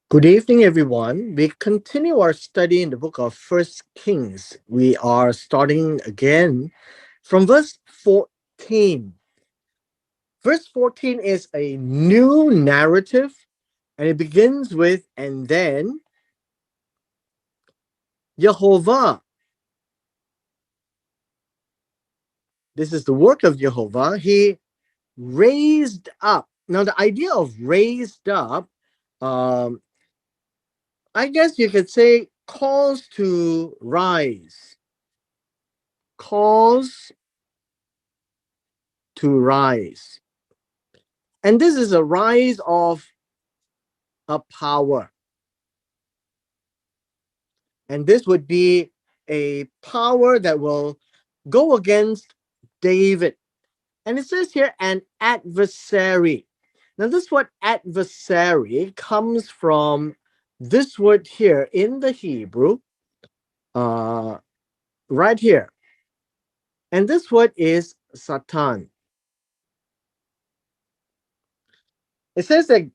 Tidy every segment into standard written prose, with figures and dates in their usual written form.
Good evening, everyone. We continue our study in the book of First Kings. We are starting again from verse 14. Verse 14 is a new narrative, and it begins with, and then Jehovah. This is the work of Jehovah. He raised up. Now, the idea of raised up, um, I guess you could say, calls to rise. Calls to rise. And this is a rise of a power. And this would be a power that will go against David. And it says here, an adversary. Now, this word adversary comes from this word here in the Hebrew, uh, right here. And this word is Satan. It says that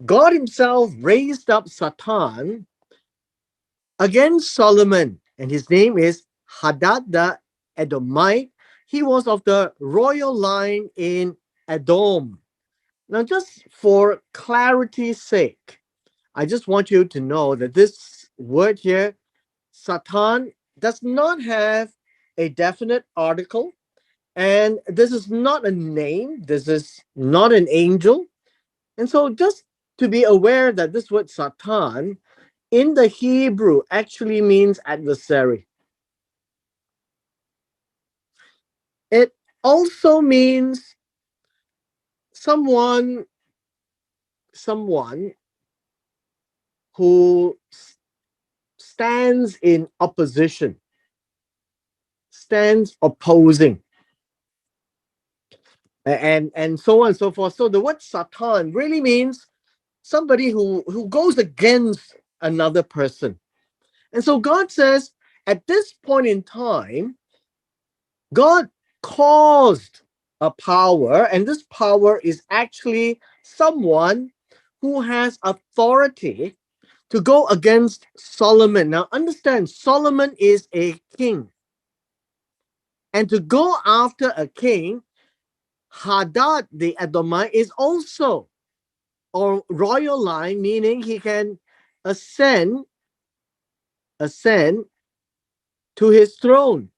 God Himself raised up Satan against Solomon, and his name is Hadad the Edomite. He was of the royal line in Edom. Now, just for clarity's sake, I just want you to know that this word here, Satan, does not have a definite article, and this is not a name, this is not an angel. And so, just to be aware that this word Satan in the Hebrew actually means adversary. It also means someone someone who stands in opposition, stands opposing, and so on and so forth. So the word Satan really means somebody who goes against another person. And so God says at this point in time, God caused a power, and this power is actually someone who has authority to go against Solomon. Now, understand, Solomon is a king. And to go after a king, Hadad the Edomite is also a royal line, meaning he can ascend, ascend to his throne.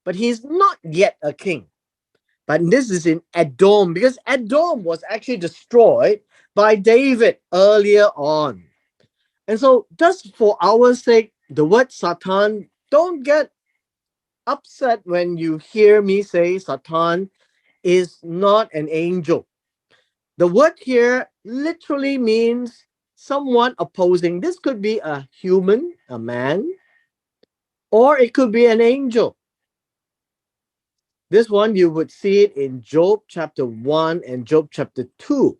But he's not yet a king. But this is in Edom, because Edom was actually destroyed by David earlier on. And so, just for our sake, the word Satan, don't get upset when you hear me say Satan is not an angel. The word here literally means someone opposing. This could be a human, a man, or it could be an angel. This one you would see it in Job chapter 1 and Job chapter 2.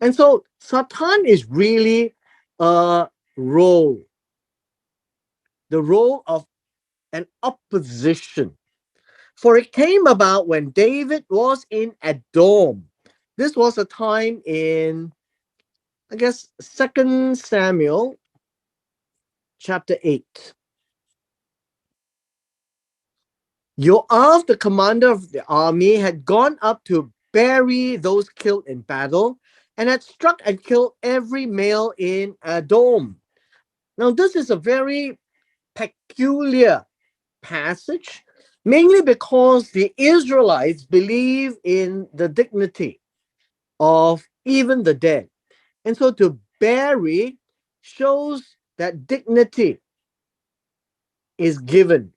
And so Satan is really a role, the role of an opposition. For it came about when David was in Edom. This was a time in, I guess, 2 Samuel chapter 8. Joab, the commander of the army, had gone up to bury those killed in battle and had struck and killed every male in Edom. Now, this is a very peculiar passage, mainly because the Israelites believe in the dignity of even the dead. And so to bury shows that dignity is given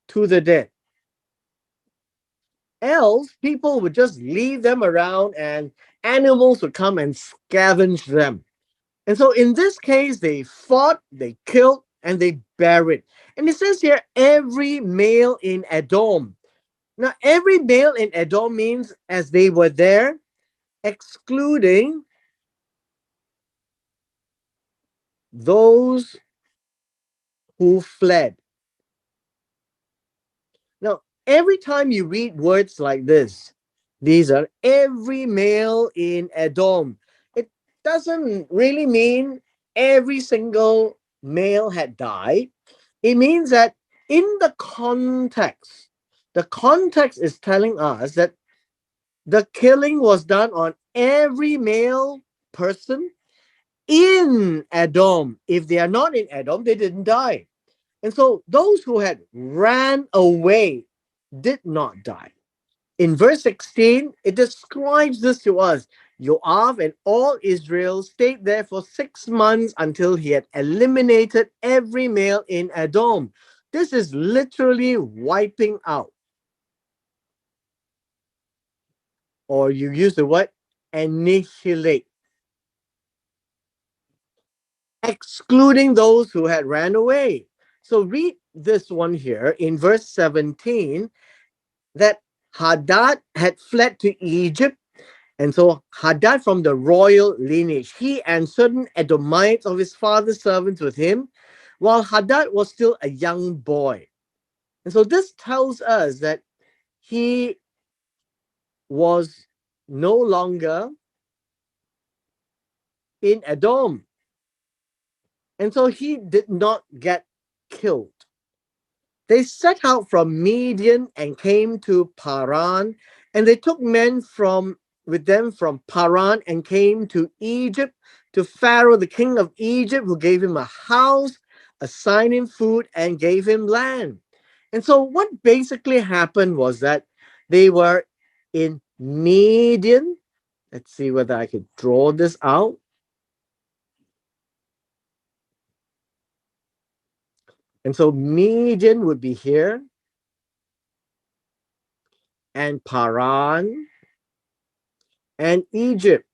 to the dead. Else, people would just leave them around and animals would come and scavenge them. And so in this case, they fought, they killed, and they buried. And it says here, every male in Edom. Now, every male in Edom means as they were there, excluding those who fled. Now, every time you read words like this, These are every male in Edom. It doesn't really mean every single male had died. It means that in the context is telling us that the killing was done on every male person in Edom. If they are not in Edom, they didn't die. And so those who had ran away did not die. In verse 16, it describes this to us. Joab and all Israel stayed there for 6 months until he had eliminated every male in Edom. This is literally wiping out, or you use the word annihilate, excluding those who had ran away. So read this one here in verse 17, that Hadad had fled to Egypt. And so Hadad from the royal lineage, he and certain Edomites of his father's servants with him, while Hadad was still a young boy. And so this tells us that he was no longer in Edom. And so he did not get killed. They set out from Midian and came to Paran, and they took men from with them from Paran and came to Egypt, to Pharaoh, the king of Egypt, who gave him a house, assigned him food, and gave him land. And so what basically happened was that they were in Midian. Let's see whether I could draw this out. And so Midian would be here, and Paran and Egypt.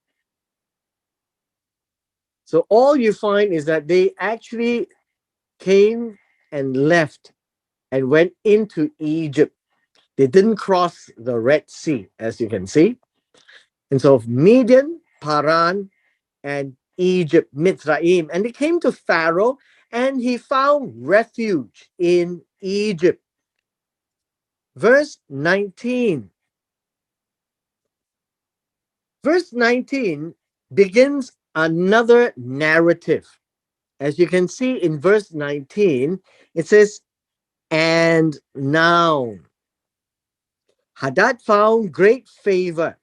So all you find is that they actually came and left and went into Egypt. They didn't cross the Red Sea, as you can see. And so Midian, Paran, and Egypt, Mitzrayim. And they came to Pharaoh, and he found refuge in Egypt. Verse 19. Verse 19 begins another narrative. As you can see in verse 19, it says, and now Hadad found great favor.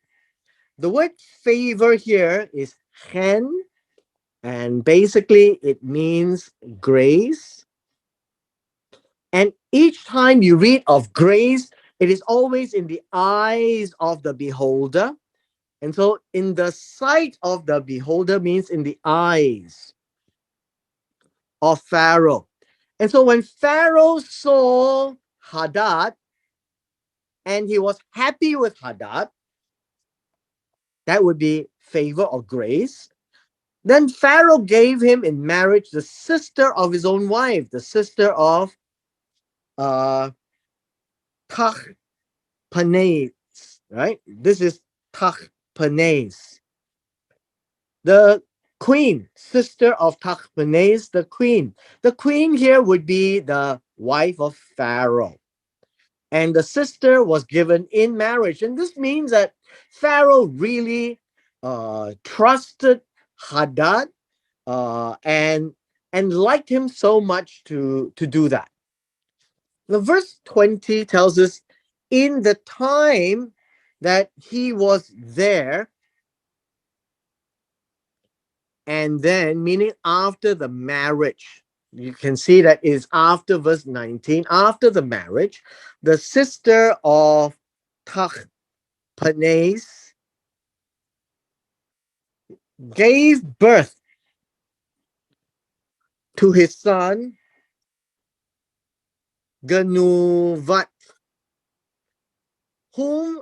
The word favor here is chen, and basically it means grace. And each time you read of grace, it is always in the eyes of the beholder. And so in the sight of the beholder means in the eyes of Pharaoh. And so when Pharaoh saw Hadad and he was happy with Hadad, that would be favor or grace. Then Pharaoh gave him in marriage the sister of his own wife, the sister of uh, Tachpanhes, right? This is Tachpanhes, the queen, sister of Tachpanhes, the queen. The queen here would be the wife of Pharaoh. And the sister was given in marriage. And this means that Pharaoh really trusted Hadad and liked him so much to do that. The verse 20 tells us in the time that he was there, and then meaning after the marriage. You can see that is after verse 19, after the marriage, the sister of Tachpanhes gave birth to his son Genuvat, whom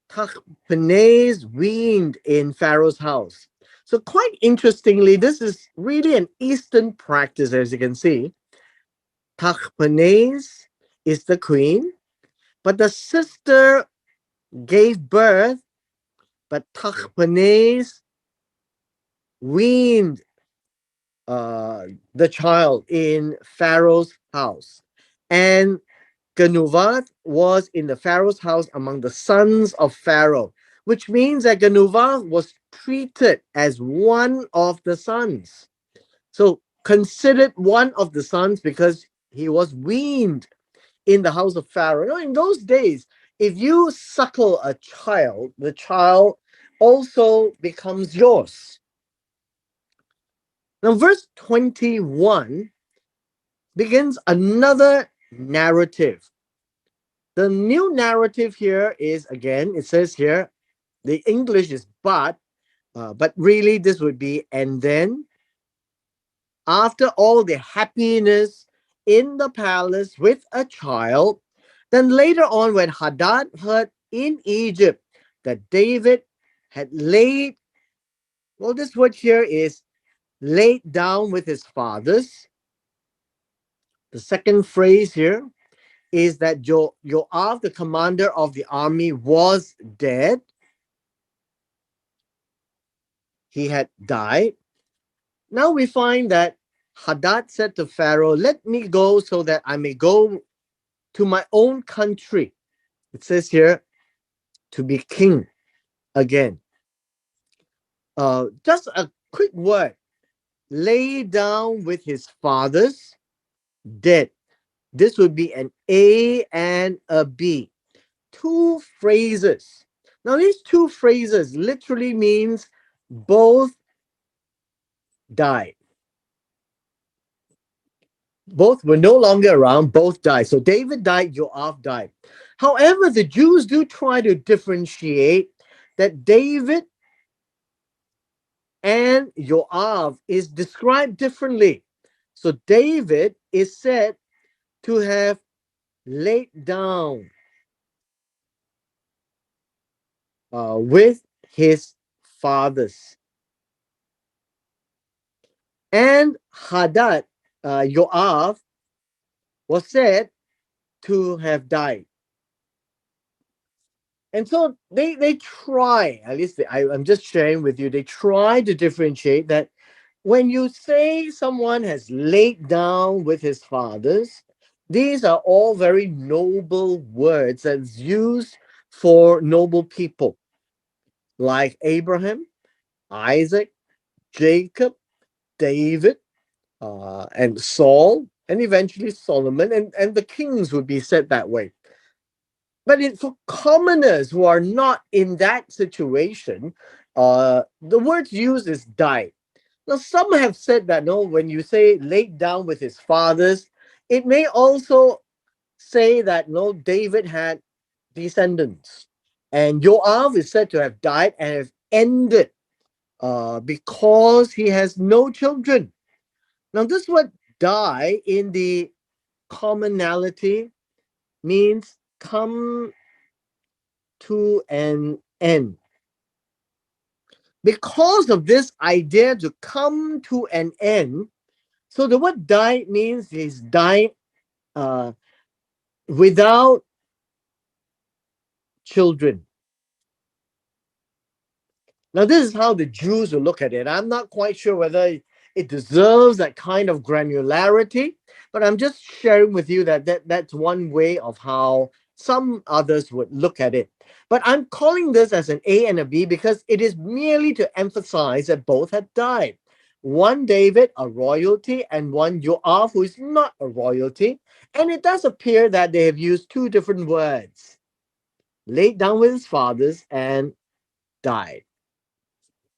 Tachpanhes weaned in Pharaoh's house. So quite interestingly, this is really an Eastern practice, as you can see. Tachpanhes is the queen, but the sister gave birth, but Tachpanhes weaned the child in Pharaoh's house. And Genuvath was in the Pharaoh's house among the sons of Pharaoh, which means that Genuvath was treated as one of the sons. So considered one of the sons because he was weaned in the house of Pharaoh. In those days, if you suckle a child, the child also becomes yours. Now, verse 21 begins another narrative. The new narrative here is, again, it says here, the English is but really this would be, and then after all the happiness in the palace with a child, then later on when Hadad heard in Egypt that David had laid, well, this word here is laid down with his fathers. The second phrase here is that Joab, the commander of the army, was dead. He had died. Now we find that Hadad said to Pharaoh, "Let me go so that I may go to my own country." It says here, to be king again. Just a quick word. Lay down with his fathers, dead. This would be an A and a B. Two phrases. Now, these two phrases literally means both died. Both were no longer around, both died. So David died, Joab died. However, the Jews do try to differentiate that David and Joab is described differently. So David is said to have laid down with his fathers. And Hadad, Joab, was said to have died. And so they try, at least I'm just sharing with you, they try to differentiate that when you say someone has laid down with his fathers, these are all very noble words that's used for noble people like Abraham, Isaac, Jacob, David, and Saul, and eventually Solomon, and the kings would be said that way. But for commoners who are not in that situation, the word used is died. Now, some have said that no, when you say laid down with his fathers, it may also say that no, David had descendants, and Joab is said to have died and have ended because he has no children. Now, this word die in the commonality means come to an end. Because of this idea to come to an end, so the word die means he's dying without children. Now, this is how the Jews will look at it. I'm not quite sure whether it deserves that kind of granularity, but I'm just sharing with you that's one way of how some others would look at it. But I'm calling this as an A and a B because it is merely to emphasize that both had died. One David, a royalty, and one Joab, who is not a royalty. And it does appear that they have used two different words, laid down with his fathers and died.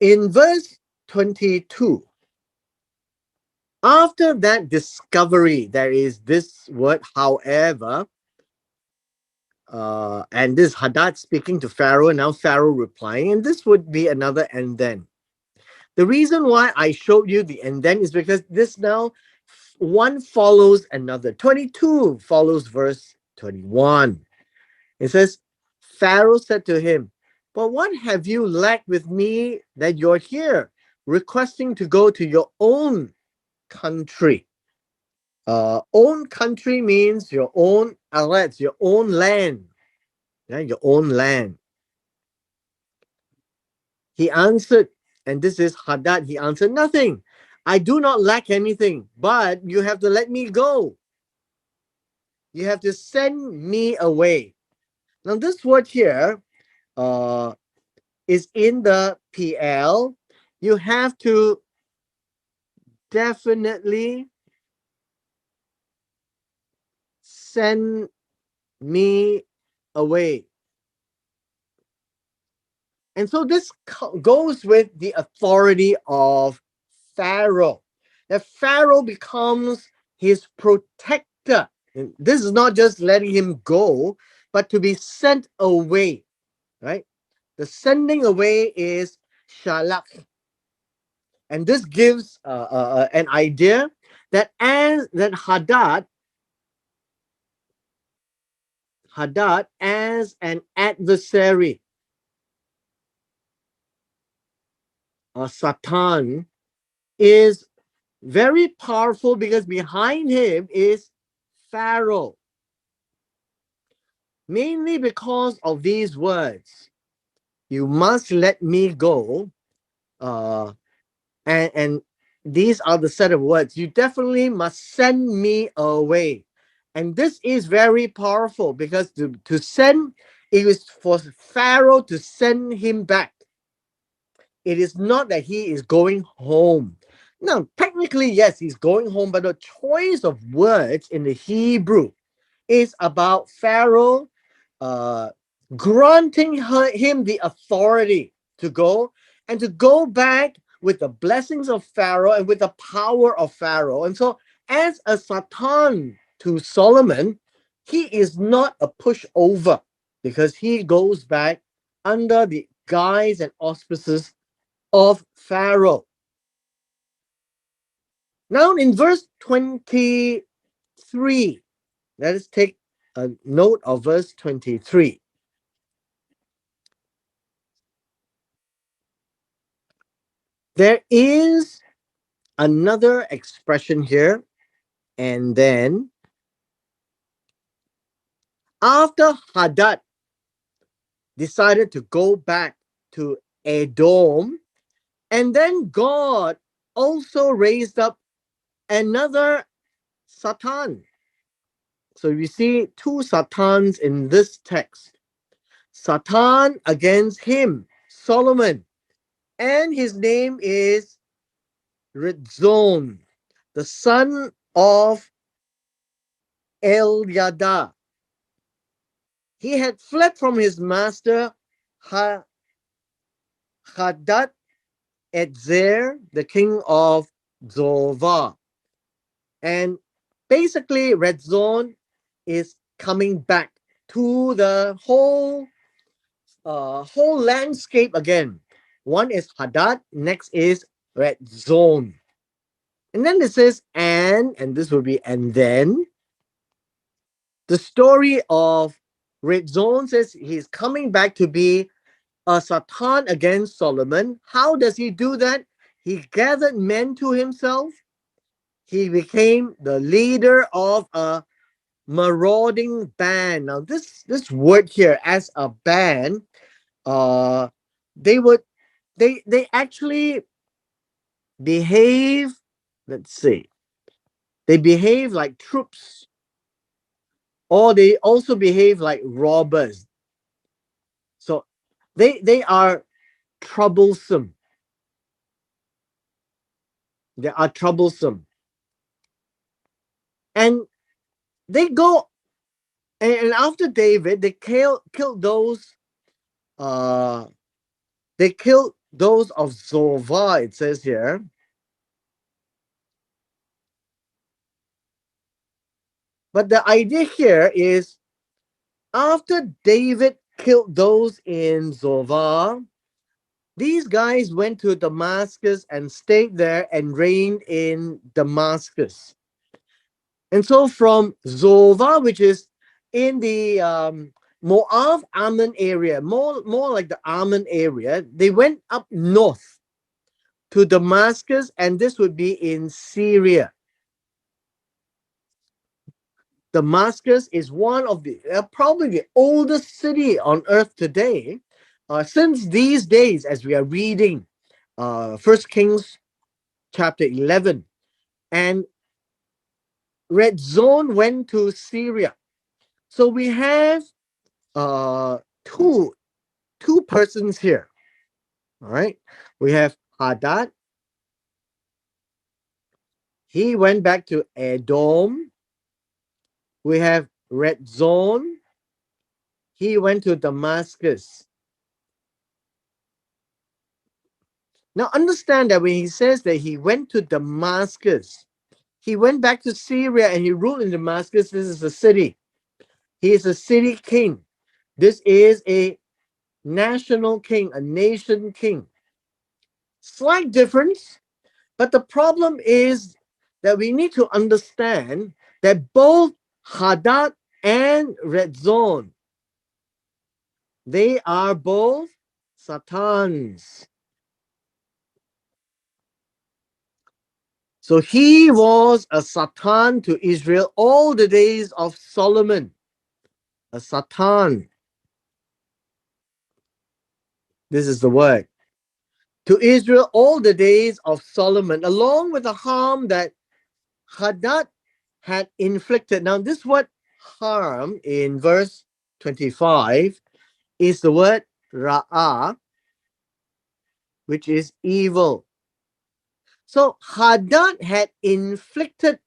In verse 22, after that discovery, there is this word, however, and this Hadad speaking to Pharaoh, and now Pharaoh replying, and this would be another and then. The reason why I showed you the and then is because this now one follows another. 22 follows verse 21. It says, Pharaoh said to him, "But what have you lacked with me that you're here, requesting to go to your own country?" Own country means your own outlets, your own land. Yeah, your own land. He answered, and this is Hadad, he answered, "Nothing. I do not lack anything, but you have to let me go." You have to send me away. Now, this word here uh, is in the PL. You have to definitely send me away. And so this goes with the authority of Pharaoh. That Pharaoh becomes his protector. And this is not just letting him go, but to be sent away, right? The sending away is shalak. And this gives an idea that as that Hadad as an adversary, Satan, is very powerful because behind him is Pharaoh. Mainly because of these words, you must let me go. Uh, and these are the set of words. You definitely must send me away. And this is very powerful because to send, it is for Pharaoh to send him back. It is not that he is going home. Now, technically, yes, he's going home, but the choice of words in the Hebrew is about Pharaoh uh, granting him the authority to go and to go back with the blessings of Pharaoh and with the power of Pharaoh. And so, as a Satan to Solomon, he is not a pushover because he goes back under the guise and auspices of Pharaoh. Now, in verse 23, let us take a note of verse 23. There is another expression here, and then after Hadad decided to go back to Edom, and then God also raised up another Satan. So we see two Satans in this text. Satan against him, Solomon, and his name is Ritzon, the son of Eliada. He had fled from his master Hadad Edzer, the king of Zova. And basically, Red Zone is coming back to the whole landscape again. One is Hadad, next is Red Zone. And then this is and this will be and then. The story of Red Zone says he's coming back to be a Satan against Solomon. How does he do that? He gathered men to himself. He became the leader of a marauding band. Now, this word here, as a band, uh, they would they actually behave. Let's see, they behave like troops, or they also behave like robbers. So they are troublesome. They are troublesome, and they go and after David, they killed those uh they killed those of Zova, it says here. But the idea here is after David killed those in Zova, these guys went to Damascus and stayed there and reigned in Damascus. And so from Zova, which is in the Moab Ammon area, more like the Ammon area, they went up north to Damascus, and this would be in Syria. Damascus is one of the probably the oldest city on earth today. Since these days, as we are reading First Kings chapter 11, and Red Zone went to Syria. So we have uh, two persons here. All right. We have Hadad. He went back to Edom. We have Rezon. He went to Damascus. Now understand that when he says that he went to Damascus, he went back to Syria and he ruled in Damascus. This is a city. He is a city king. This is a national king, a nation king. Slight difference, but the problem is that we need to understand that both Hadad and Rezon, they are both Satans. So he was a Satan to Israel all the days of Solomon. A Satan. This is the word. To Israel all the days of Solomon, along with the harm that Hadad had inflicted. Now, this word harm in verse 25 is the word ra'ah, which is evil. So Hadad had inflicted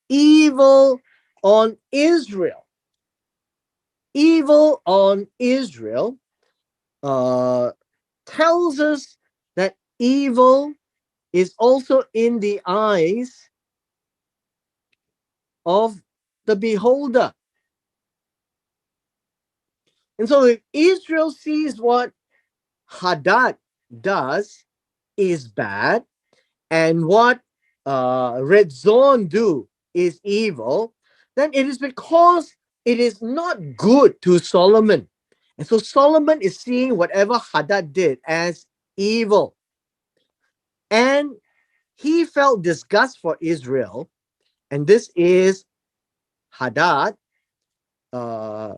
evil on Israel. Evil on Israel tells us that evil is also in the eyes of the beholder. And so if Israel sees what Hadad does is bad, and what Rezon do is evil, then it is because it is not good to Solomon. And so Solomon is seeing whatever Hadad did as evil. And he felt disgust for Israel. And this is Hadad. Uh,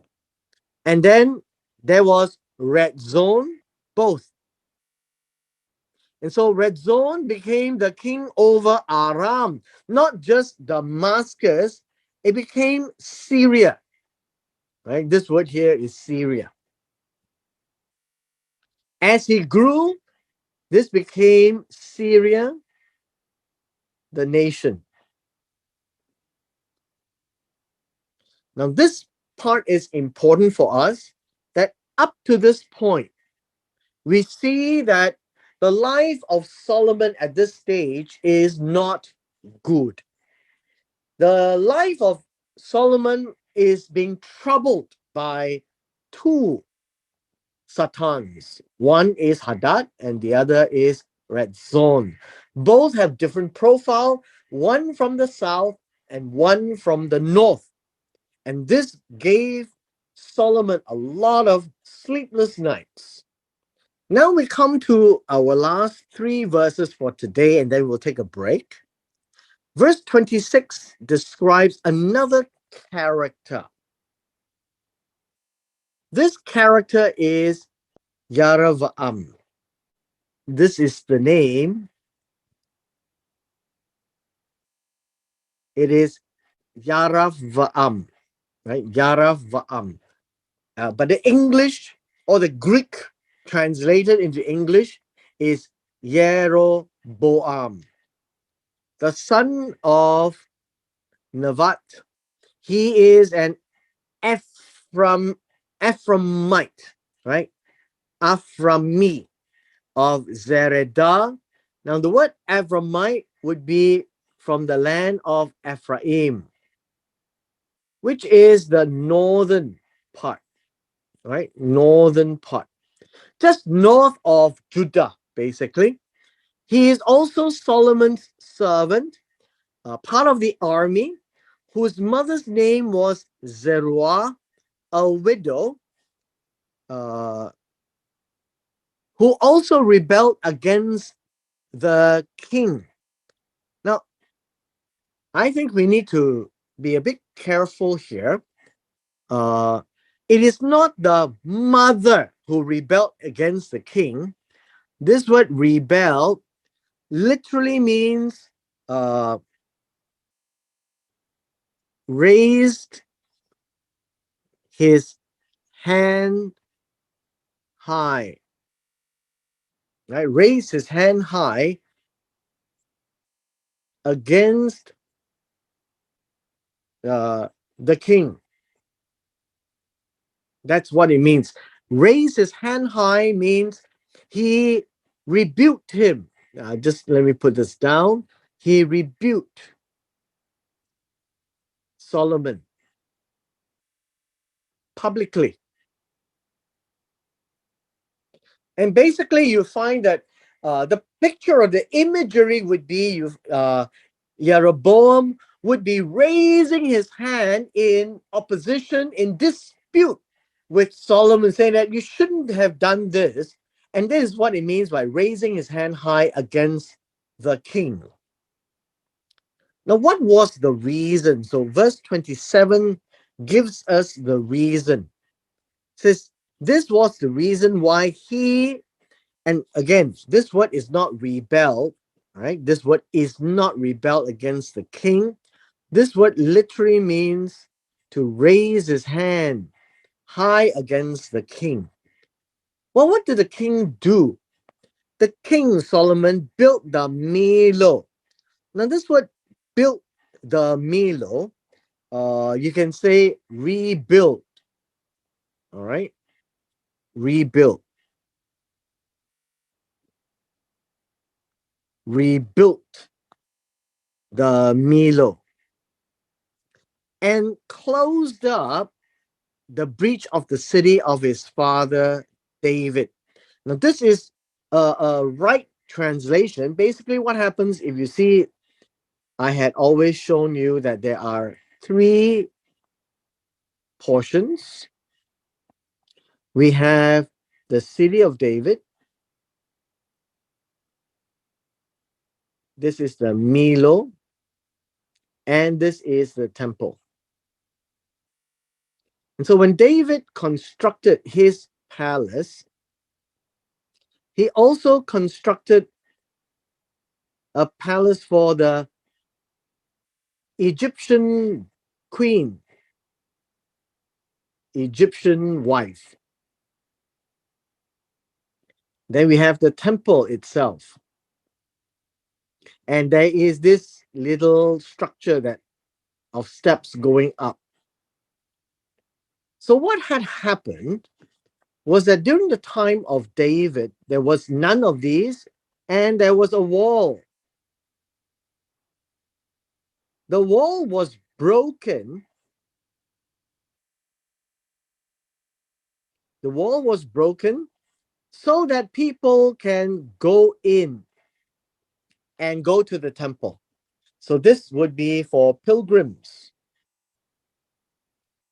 and then there was Rezon, both. And so Rezon became the king over Aram, not just Damascus, it became Syria. Right? This word here is Syria. As he grew, this became Syria, the nation. Now, this part is important for us that up to this point, we see that the life of Solomon at this stage is not good. The life of Solomon is being troubled by two Satans. One is Hadad and the other is Rezon. Both have different profile, one from the south and one from the north. And this gave Solomon a lot of sleepless nights. Now we come to our last three verses for today, and then we'll take a break. Verse 26 describes another character. This character is Yaravam. This is the name. It is Yaravam, right? Yaravam. But the English or the Greek translated into English is Jeroboam, the son of Nevat. He is an Ephraimite, right? Ephraimi of Zeredah. Now, the word Ephraimite would be from the land of Ephraim, which is the northern part, right? Northern part, just north of Judah, basically. He is also Solomon's servant, part of the army, whose mother's name was Zeruah, a widow, uh, who also rebelled against the king. Now, I think we need to be a bit careful here. Uh, it is not the mother who rebelled against the king. This word rebel literally means raised his hand high, right? Raised his hand high against the king. That's what it means. Raise his hand high means he rebuked him. Just let me put this down. He rebuked Solomon publicly. And basically, you find that the picture or the imagery would be Jeroboam would be raising his hand in opposition, in dispute with Solomon, saying that you shouldn't have done this. And this is what it means by raising his hand high against the king. Now, what was the reason? So, verse 27 gives us the reason. It says, this was the reason why he, and again, this word is not rebel, right? This word is not rebel against the king. This word literally means to raise his hand high against the king. Well, what did the king do? The king Solomon built the Milo. Now, this word built the Milo, you can say rebuild. All right, rebuilt, rebuilt the Milo, and closed up the breach of the city of his father David. Now, this is a right translation. Basically, what happens if you see, I had always shown you that there are three portions. We have the city of David. This is the Milo, and this is the temple. And so when David constructed his palace, he also constructed a palace for the Egyptian queen, Egyptian wife. Then we have the temple itself. And there is this little structure that of steps going up. So what had happened was that during the time of David, there was none of these, and there was a wall. The wall was broken. The wall was broken so that people can go in and go to the temple. So this would be for pilgrims.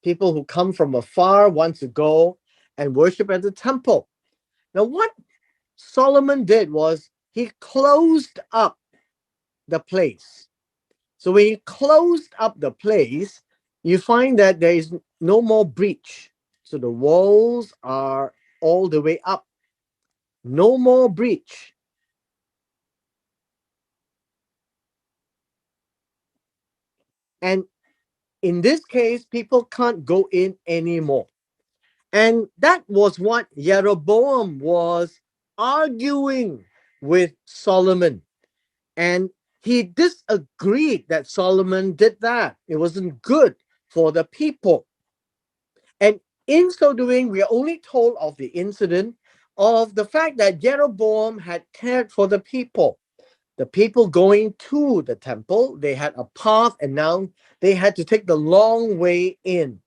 People who come from afar want to go and worship at the temple. Now, what Solomon did was he closed up the place. So when he closed up the place, you find that there is no more breach. So the walls are all the way up. No more breach. And in this case, people can't go in anymore. And that was what Jeroboam was arguing with Solomon. And he disagreed that Solomon did that. It wasn't good for the people. And in so doing, we are only told of the incident of the fact that Jeroboam had cared for the people. The people going to the temple, they had a path, and now they had to take the long way in.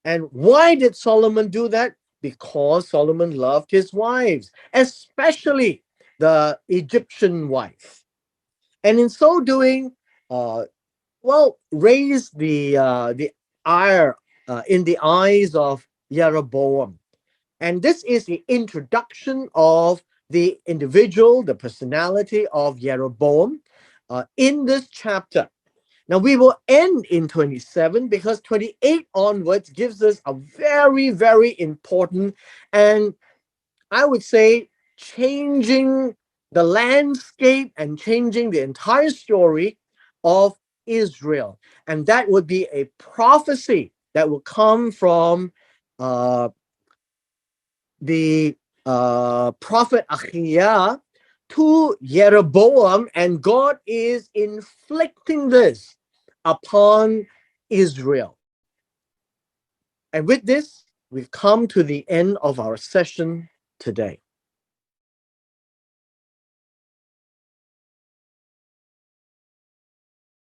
And why did Solomon do that? Because Solomon loved his wives, especially the Egyptian wife. And in so doing, raised the ire in the eyes of Jeroboam. And this is the introduction of the individual, the personality of Jeroboam in this chapter. Now we will end in 27 because 28 onwards gives us a very, very important and I would say changing the landscape and changing the entire story of Israel. And that would be a prophecy that will come from uh, the prophet Achiah to Jeroboam, and God is inflicting this upon Israel. And with this, we've come to the end of our session today.